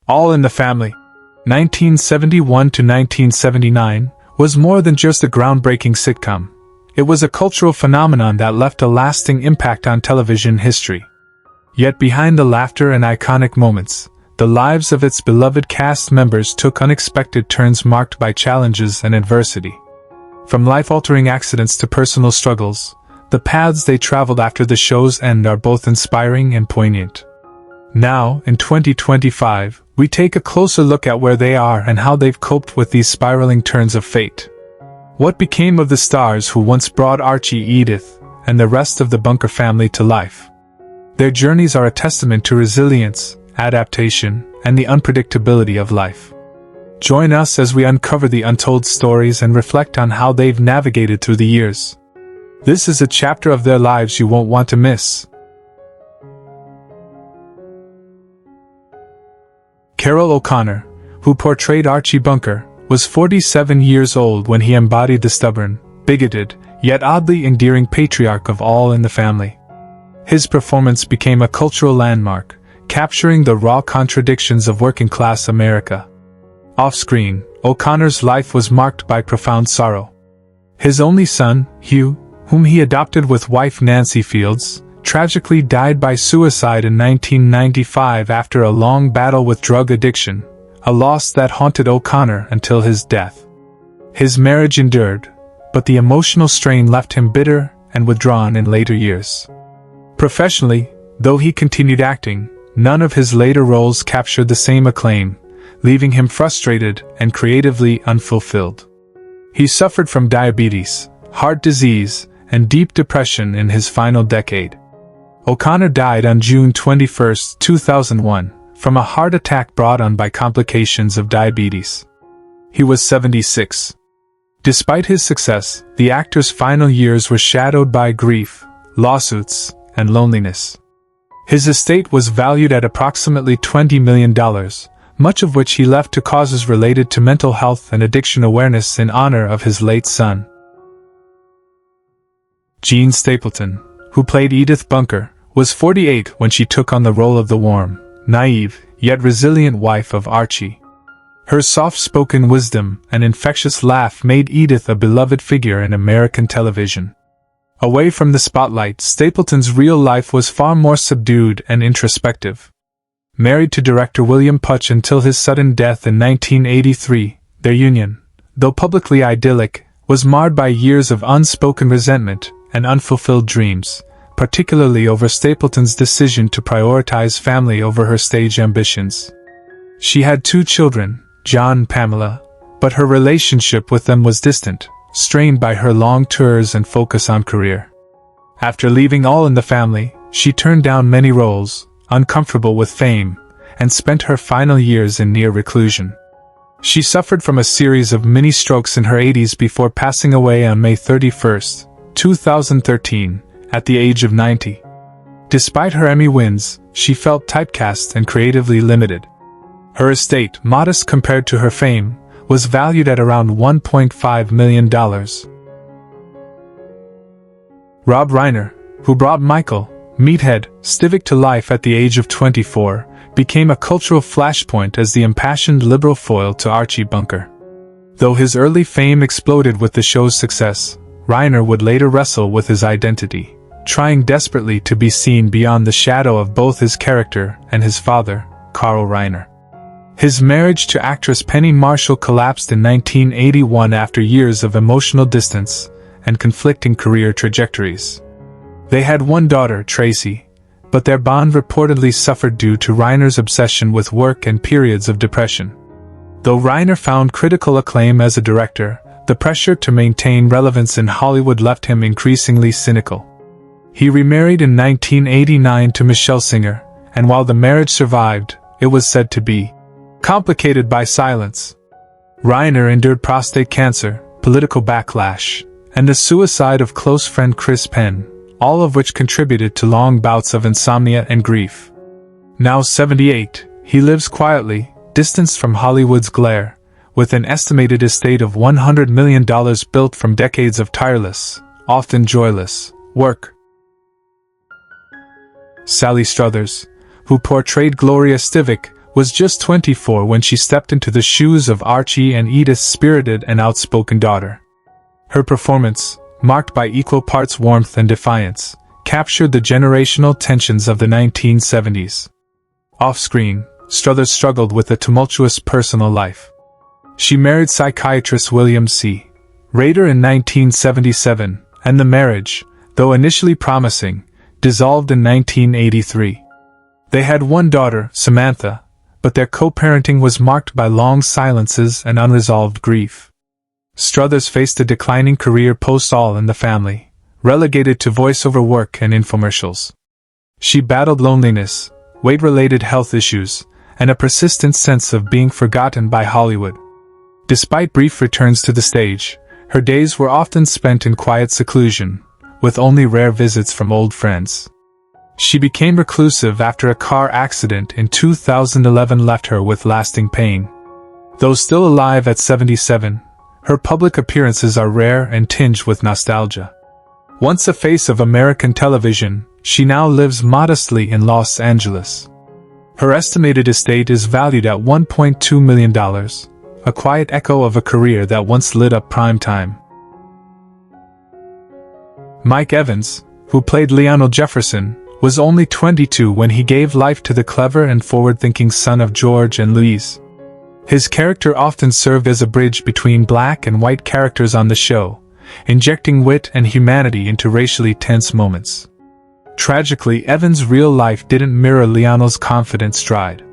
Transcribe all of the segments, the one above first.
All in the Family, 1971 to 1979, was more than just a groundbreaking sitcom. It was a cultural phenomenon that left a lasting impact on television history. Yet behind the laughter and iconic moments, the lives of its beloved cast members took unexpected turns marked by challenges and adversity. From life-altering accidents to personal struggles, the paths they traveled after the show's end are both inspiring and poignant. Now, in 2025, we take a closer look at where they are and how they've coped with these spiraling turns of fate. What became of the stars who once brought Archie, Edith, and the rest of the Bunker family to life? Their journeys are a testament to resilience, adaptation, and the unpredictability of life. Join us as we uncover the untold stories and reflect on how they've navigated through the years. This is a chapter of their lives you won't want to miss. Carroll O'Connor, who portrayed Archie Bunker, was 47 years old when he embodied the stubborn, bigoted, yet oddly endearing patriarch of All in the Family. His performance became a cultural landmark, capturing the raw contradictions of working-class America. Off-screen, O'Connor's life was marked by profound sorrow. His only son, Hugh, whom he adopted with wife Nancy Fields, tragically died by suicide in 1995 after a long battle with drug addiction, a loss that haunted O'Connor until his death. His marriage endured, but the emotional strain left him bitter and withdrawn in later years. Professionally, though he continued acting, none of his later roles captured the same acclaim, leaving him frustrated and creatively unfulfilled. He suffered from diabetes, heart disease, and deep depression in his final decade. O'Connor died on June 21, 2001, from a heart attack brought on by complications of diabetes. He was 76. Despite his success, the actor's final years were shadowed by grief, lawsuits, and loneliness. His estate was valued at approximately $20 million, much of which he left to causes related to mental health and addiction awareness in honor of his late son. Jean Stapleton, who played Edith Bunker, was 48 when she took on the role of the warm, naive, yet resilient wife of Archie. Her soft-spoken wisdom and infectious laugh made Edith a beloved figure in American television. Away from the spotlight, Stapleton's real life was far more subdued and introspective. Married to director William Putch until his sudden death in 1983, their union, though publicly idyllic, was marred by years of unspoken resentment and unfulfilled dreams, particularly over Stapleton's decision to prioritize family over her stage ambitions. She had 2 children, John and Pamela, but her relationship with them was distant, strained by her long tours and focus on career. After leaving All in the Family, she turned down many roles, uncomfortable with fame, and spent her final years in near reclusion. She suffered from a series of mini-strokes in her 80s before passing away on May 31, 2013, at the age of 90. Despite her Emmy wins, she felt typecast and creatively limited. Her estate, modest compared to her fame, was valued at around $1.5 million. Rob Reiner, who brought Michael, Meathead, Stivic to life at the age of 24, became a cultural flashpoint as the impassioned liberal foil to Archie Bunker. Though his early fame exploded with the show's success, Reiner would later wrestle with his identity, trying desperately to be seen beyond the shadow of both his character and his father, Carl Reiner. His marriage to actress Penny Marshall collapsed in 1981 after years of emotional distance and conflicting career trajectories. They had 1 daughter, Tracy, but their bond reportedly suffered due to Reiner's obsession with work and periods of depression. Though Reiner found critical acclaim as a director, the pressure to maintain relevance in Hollywood left him increasingly cynical. He remarried in 1989 to Michelle Singer, and while the marriage survived, it was said to be complicated by silence. Reiner endured prostate cancer, political backlash, and the suicide of close friend Chris Penn, all of which contributed to long bouts of insomnia and grief. Now 78, he lives quietly, distanced from Hollywood's glare, with an estimated estate of $100 million built from decades of tireless, often joyless, work. Sally Struthers, who portrayed Gloria Stivic, was just 24 when she stepped into the shoes of Archie and Edith's spirited and outspoken daughter. Her performance, marked by equal parts warmth and defiance, captured the generational tensions of the 1970s. Off-screen, Struthers struggled with a tumultuous personal life. She married psychiatrist William C. Rader in 1977, and the marriage, though initially promising, dissolved in 1983. They had one daughter, Samantha, but their co-parenting was marked by long silences and unresolved grief. Struthers faced a declining career post-All in the Family, relegated to voiceover work and infomercials. She battled loneliness, weight-related health issues, and a persistent sense of being forgotten by Hollywood. Despite brief returns to the stage, her days were often spent in quiet seclusion, with only rare visits from old friends. She became reclusive after a car accident in 2011 left her with lasting pain. Though still alive at 77, her public appearances are rare and tinged with nostalgia. Once a face of American television, she now lives modestly in Los Angeles. Her estimated estate is valued at $1.2 million, a quiet echo of a career that once lit up prime time. Mike Evans, who played Lionel Jefferson, was only 22 when he gave life to the clever and forward-thinking son of George and Louise. His character often served as a bridge between black and white characters on the show, injecting wit and humanity into racially tense moments. Tragically, Evans' real life didn't mirror Lionel's confident stride.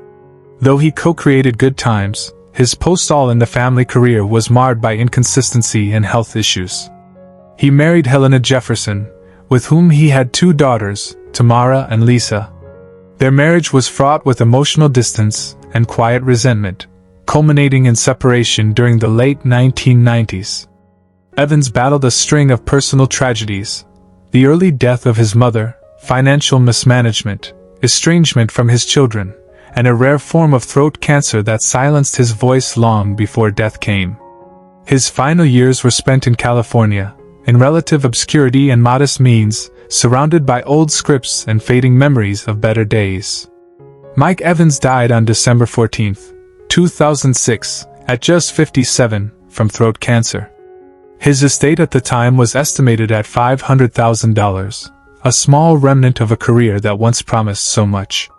Though he co-created Good Times, his post-All in the Family career was marred by inconsistency and health issues. He married Helena Jefferson, with whom he had two daughters, Tamara and Lisa. Their marriage was fraught with emotional distance and quiet resentment, culminating in separation during the late 1990s. Evans battled a string of personal tragedies: the early death of his mother, financial mismanagement, estrangement from his children, and a rare form of throat cancer that silenced his voice long before death came. His final years were spent in California, in relative obscurity and modest means, surrounded by old scripts and fading memories of better days. Mike Evans died on December 14, 2006, at just 57, from throat cancer. His estate at the time was estimated at $500,000, a small remnant of a career that once promised so much.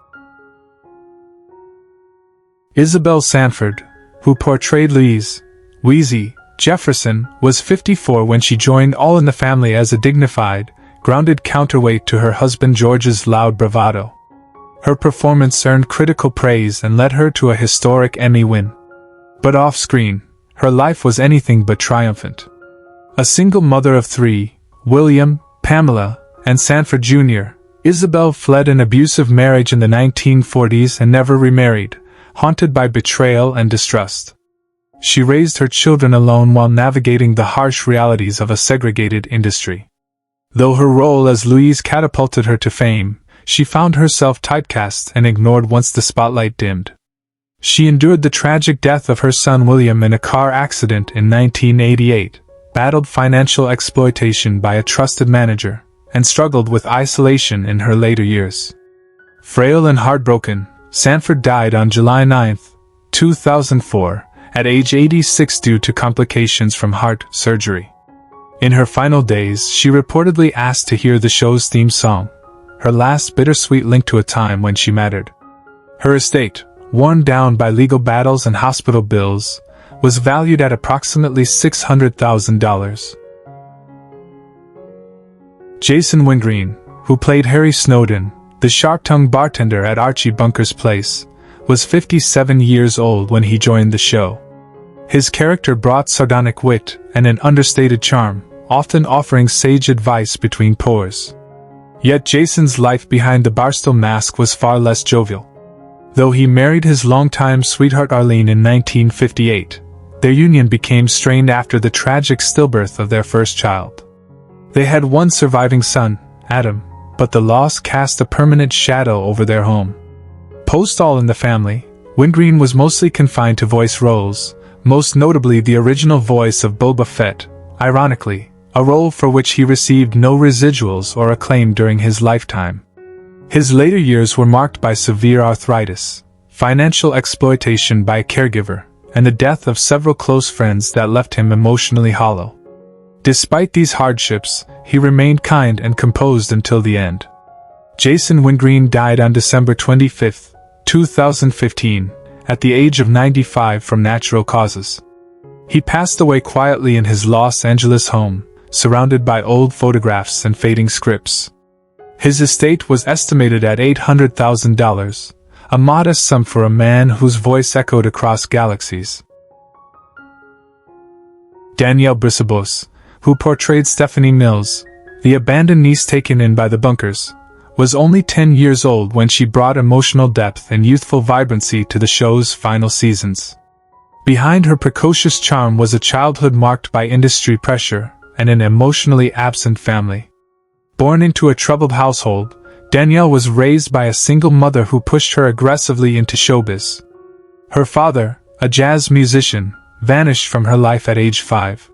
Isabel Sanford, who portrayed Louise Wheezy Jefferson, was 54 when she joined All in the Family as a dignified, grounded counterweight to her husband George's loud bravado. Her performance earned critical praise and led her to a historic Emmy win. But off-screen, her life was anything but triumphant. A single mother of three, William, Pamela, and Sanford Jr., Isabel fled an abusive marriage in the 1940s and never remarried, haunted by betrayal and distrust. She raised her children alone while navigating the harsh realities of a segregated industry. Though her role as Louise catapulted her to fame, she found herself typecast and ignored once the spotlight dimmed. She endured the tragic death of her son William in a car accident in 1988, battled financial exploitation by a trusted manager, and struggled with isolation in her later years. Frail and heartbroken, Sanford died on July 9, 2004, at age 86 due to complications from heart surgery. In her final days, she reportedly asked to hear the show's theme song, her last bittersweet link to a time when she mattered. Her estate, worn down by legal battles and hospital bills, was valued at approximately $600,000. Jason Wingreen, who played Harry Snowden, the sharp-tongued bartender at Archie Bunker's place, was 57 years old when he joined the show. His character brought sardonic wit and an understated charm, often offering sage advice between pours. Yet Jason's life behind the Barstool mask was far less jovial. Though he married his longtime sweetheart Arlene in 1958, their union became strained after the tragic stillbirth of their first child. They had one surviving son, Adam, but the loss cast a permanent shadow over their home. Post All in the Family, Wingreen was mostly confined to voice roles, most notably the original voice of Boba Fett, ironically, a role for which he received no residuals or acclaim during his lifetime. His later years were marked by severe arthritis, financial exploitation by a caregiver, and the death of several close friends that left him emotionally hollow. Despite these hardships, he remained kind and composed until the end. Jason Wingreen died on December 25, 2015, at the age of 95 from natural causes. He passed away quietly in his Los Angeles home, surrounded by old photographs and fading scripts. His estate was estimated at $800,000, a modest sum for a man whose voice echoed across galaxies. Danielle Brisabos, who portrayed Stephanie Mills, the abandoned niece taken in by the Bunkers, was only 10 years old when she brought emotional depth and youthful vibrancy to the show's final seasons. Behind her precocious charm was a childhood marked by industry pressure and an emotionally absent family. Born into a troubled household, Danielle was raised by a single mother who pushed her aggressively into showbiz. Her father, a jazz musician, vanished from her life at age 5.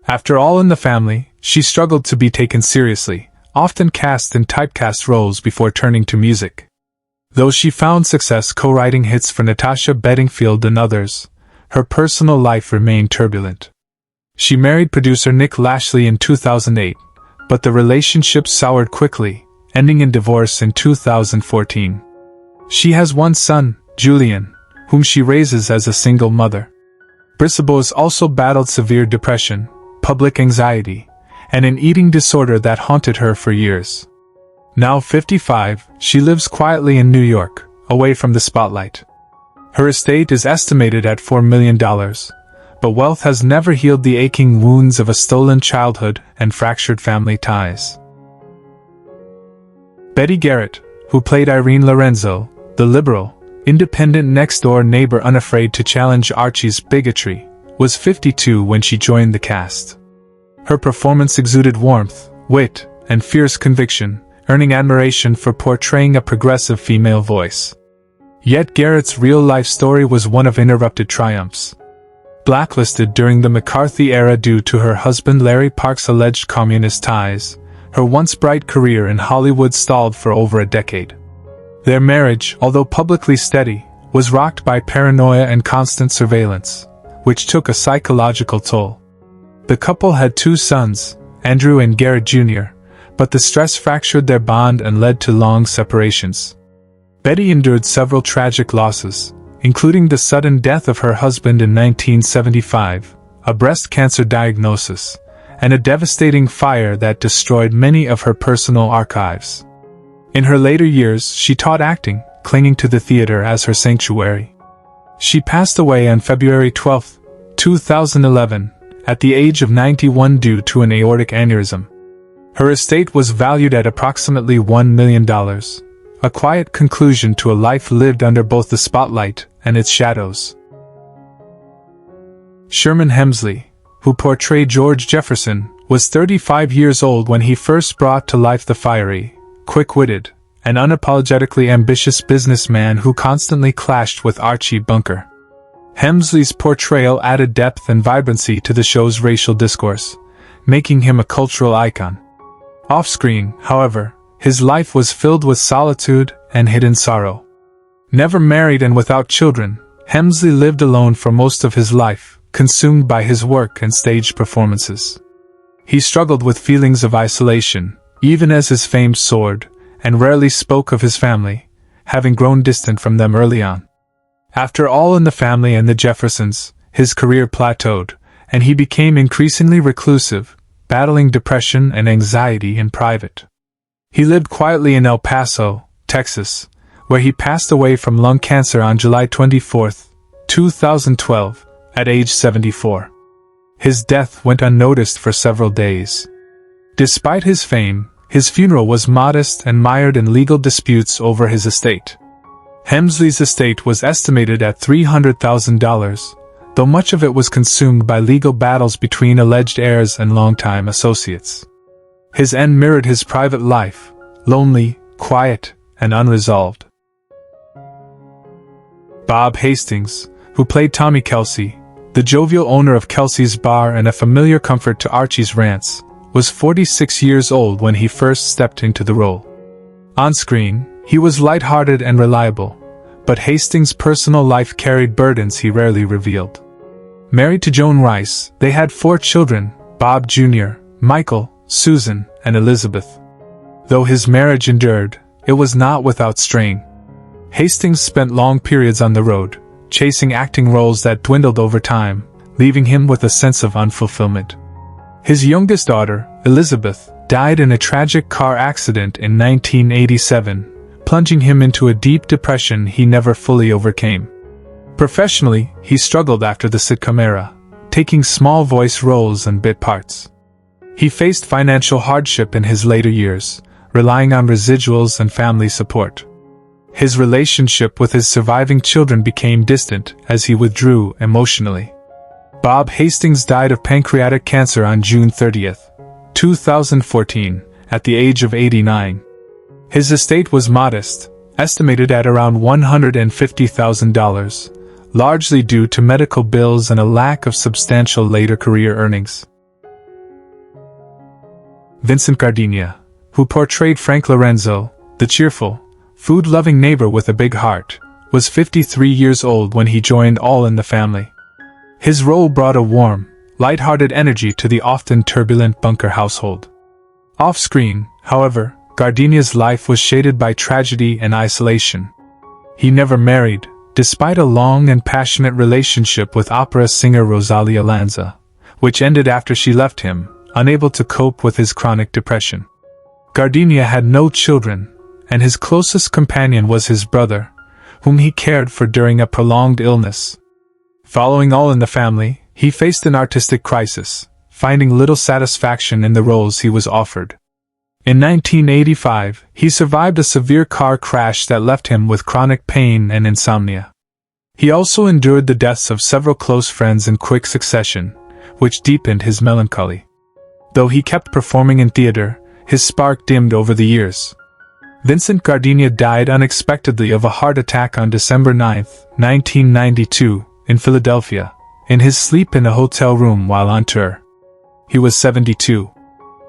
After All in the Family, she struggled to be taken seriously, often cast in typecast roles before turning to music. Though she found success co-writing hits for Natasha Bedingfield and others, her personal life remained turbulent. She married producer Nick Lashley in 2008, but the relationship soured quickly, ending in divorce in 2014. She has one son, Julian, whom she raises as a single mother. Brisabos also battled severe depression, public anxiety, and an eating disorder that haunted her for years. Now 55, she lives quietly in New York, away from the spotlight. Her estate is estimated at $4 million, but wealth has never healed the aching wounds of a stolen childhood and fractured family ties. Betty Garrett, who played Irene Lorenzo, the liberal, independent next-door neighbor unafraid to challenge Archie's bigotry, was 52 when she joined the cast. Her performance exuded warmth, wit, and fierce conviction, earning admiration for portraying a progressive female voice. Yet Garrett's real-life story was one of interrupted triumphs. Blacklisted during the McCarthy era due to her husband Larry Park's alleged communist ties, her once bright career in Hollywood stalled for over a decade. Their marriage, although publicly steady, was rocked by paranoia and constant surveillance, which took a psychological toll. The couple had 2 sons, Andrew and Garrett Jr., but the stress fractured their bond and led to long separations. Betty endured several tragic losses, including the sudden death of her husband in 1975, a breast cancer diagnosis, and a devastating fire that destroyed many of her personal archives. In her later years, she taught acting, clinging to the theater as her sanctuary. She passed away on February 12, 2011, at the age of 91 due to an aortic aneurysm. Her estate was valued at approximately $1 million, a quiet conclusion to a life lived under both the spotlight and its shadows. Sherman Hemsley, who portrayed George Jefferson, was 35 years old when he first brought to life the fiery, quick-witted, and unapologetically ambitious businessman who constantly clashed with Archie Bunker. Hemsley's portrayal added depth and vibrancy to the show's racial discourse, making him a cultural icon. Off-screen, however, his life was filled with solitude and hidden sorrow. Never married and without children, Hemsley lived alone for most of his life, consumed by his work and stage performances. He struggled with feelings of isolation, even as his fame soared, and rarely spoke of his family, having grown distant from them early on. After All in the Family and the Jeffersons, his career plateaued, and he became increasingly reclusive, battling depression and anxiety in private. He lived quietly in El Paso, Texas, where he passed away from lung cancer on July 24, 2012, at age 74. His death went unnoticed for several days. Despite his fame, his funeral was modest and mired in legal disputes over his estate. Hemsley's estate was estimated at $300,000, though much of it was consumed by legal battles between alleged heirs and longtime associates. His end mirrored his private life, lonely, quiet, and unresolved. Bob Hastings, who played Tommy Kelsey, the jovial owner of Kelsey's Bar and a familiar comfort to Archie's rants, was 46 years old when he first stepped into the role. On screen, he was lighthearted and reliable, but Hastings' personal life carried burdens he rarely revealed. Married to Joan Rice, they had 4 children: Bob Jr., Michael, Susan, and Elizabeth. Though his marriage endured, it was not without strain. Hastings spent long periods on the road, chasing acting roles that dwindled over time, leaving him with a sense of unfulfillment. His youngest daughter, Elizabeth, died in a tragic car accident in 1987, plunging him into a deep depression he never fully overcame. Professionally, he struggled after the sitcom era, taking small voice roles and bit parts. He faced financial hardship in his later years, relying on residuals and family support. His relationship with his surviving children became distant as he withdrew emotionally. Bob Hastings died of pancreatic cancer on June 30, 2014, at the age of 89. His estate was modest, estimated at around $150,000, largely due to medical bills and a lack of substantial later career earnings. Vincent Gardenia, who portrayed Frank Lorenzo, the cheerful, food-loving neighbor with a big heart, was 53 years old when he joined All in the Family. His role brought a warm, light-hearted energy to the often turbulent Bunker household. Off-screen, however, Gardenia's life was shaded by tragedy and isolation. He never married, despite a long and passionate relationship with opera singer Rosalia Lanza, which ended after she left him, unable to cope with his chronic depression. Gardenia had no children, and his closest companion was his brother, whom he cared for during a prolonged illness. Following All in the Family, he faced an artistic crisis, finding little satisfaction in the roles he was offered. In 1985, he survived a severe car crash that left him with chronic pain and insomnia. He also endured the deaths of several close friends in quick succession, which deepened his melancholy. Though he kept performing in theater, his spark dimmed over the years. Vincent Gardenia died unexpectedly of a heart attack on December 9, 1992, in Philadelphia, in his sleep in a hotel room while on tour. He was 72.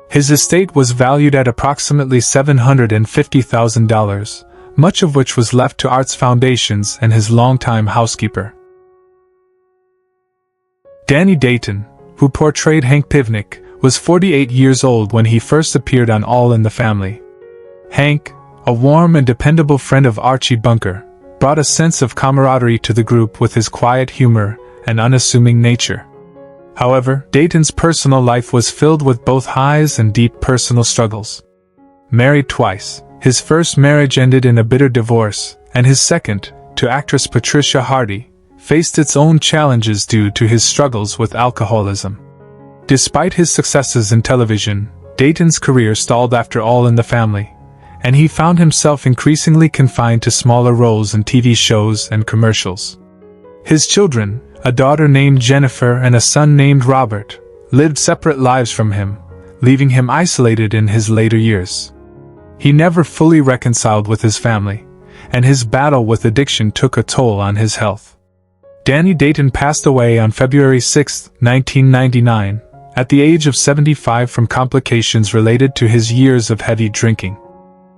His estate was valued at approximately $750,000, much of which was left to arts foundations and his longtime housekeeper. Danny Dayton, who portrayed Hank Pivnik, was 48 years old when he first appeared on All in the Family. Hank, a warm and dependable friend of Archie Bunker, brought a sense of camaraderie to the group with his quiet humor and unassuming nature. However, Dayton's personal life was filled with both highs and deep personal struggles. Married twice, his first marriage ended in a bitter divorce, and his second, to actress Patricia Hardy, faced its own challenges due to his struggles with alcoholism. Despite his successes in television, Dayton's career stalled after All in the Family, and he found himself increasingly confined to smaller roles in TV shows and commercials. His children, a daughter named Jennifer and a son named Robert, lived separate lives from him, leaving him isolated in his later years. He never fully reconciled with his family, and his battle with addiction took a toll on his health. Danny Dayton passed away on February 6, 1999, at the age of 75 from complications related to his years of heavy drinking.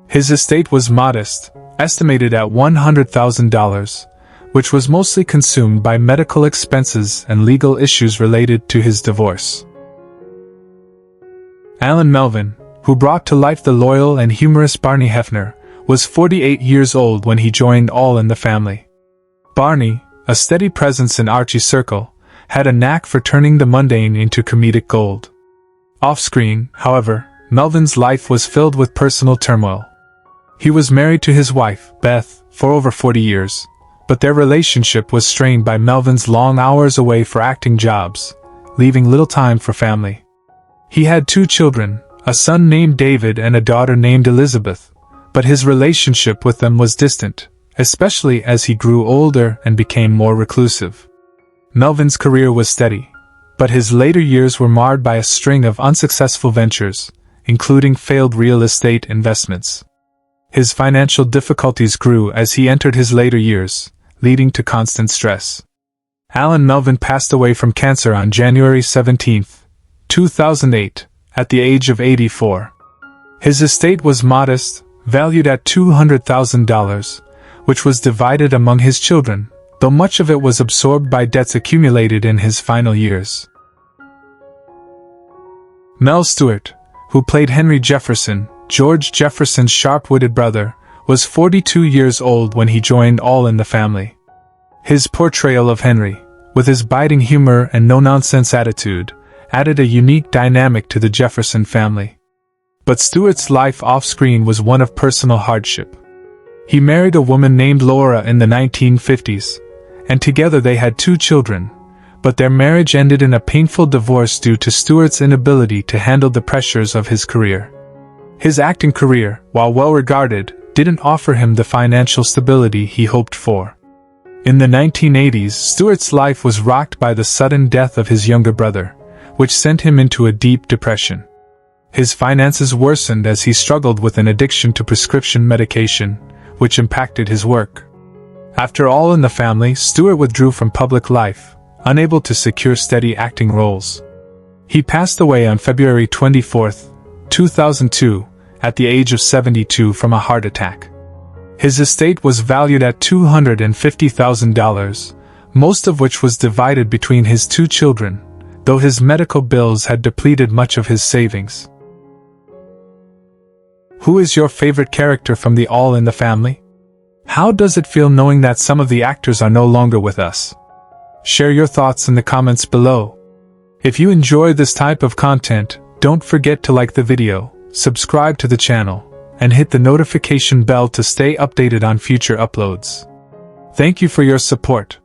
His estate was modest, estimated at $100,000, which was mostly consumed by medical expenses and legal issues related to his divorce. Alan Melvin, who brought to life the loyal and humorous Barney Hefner, was 48 years old when he joined All in the Family. Barney, a steady presence in Archie's circle, had a knack for turning the mundane into comedic gold. Off-screen, however, Melvin's life was filled with personal turmoil. He was married to his wife, Beth, for over 40 years, but their relationship was strained by Melvin's long hours away for acting jobs, leaving little time for family. He had 2 children, a son named David and a daughter named Elizabeth, but his relationship with them was distant, especially as he grew older and became more reclusive. Melvin's career was steady, but his later years were marred by a string of unsuccessful ventures, including failed real estate investments. His financial difficulties grew as he entered his later years, leading to constant stress. Alan Melvin passed away from cancer on January 17, 2008, at the age of 84. His estate was modest, valued at $200,000, which was divided among his children, though much of it was absorbed by debts accumulated in his final years. Mel Stewart, who played Henry Jefferson, George Jefferson's sharp-witted brother, was 42 years old when he joined All in the Family. His portrayal of Henry, with his biting humor and no-nonsense attitude, added a unique dynamic to the Jefferson family. But Stewart's life off-screen was one of personal hardship. He married a woman named Laura in the 1950s, and together they had 2 children, but their marriage ended in a painful divorce due to Stewart's inability to handle the pressures of his career. His acting career, while well-regarded, didn't offer him the financial stability he hoped for. In the 1980s, Stewart's life was rocked by the sudden death of his younger brother, which sent him into a deep depression. His finances worsened as he struggled with an addiction to prescription medication, which impacted his work. After All in the Family, Stewart withdrew from public life, unable to secure steady acting roles. He passed away on February 24, 2002, at the age of 72 from a heart attack. His estate was valued at $250,000, most of which was divided between his 2 children, though his medical bills had depleted much of his savings. Who is your favorite character from the All in the Family? How does it feel knowing that some of the actors are no longer with us? Share your thoughts in the comments below. If you enjoy this type of content, don't forget to like the video, subscribe to the channel, and hit the notification bell to stay updated on future uploads. Thank you for your support.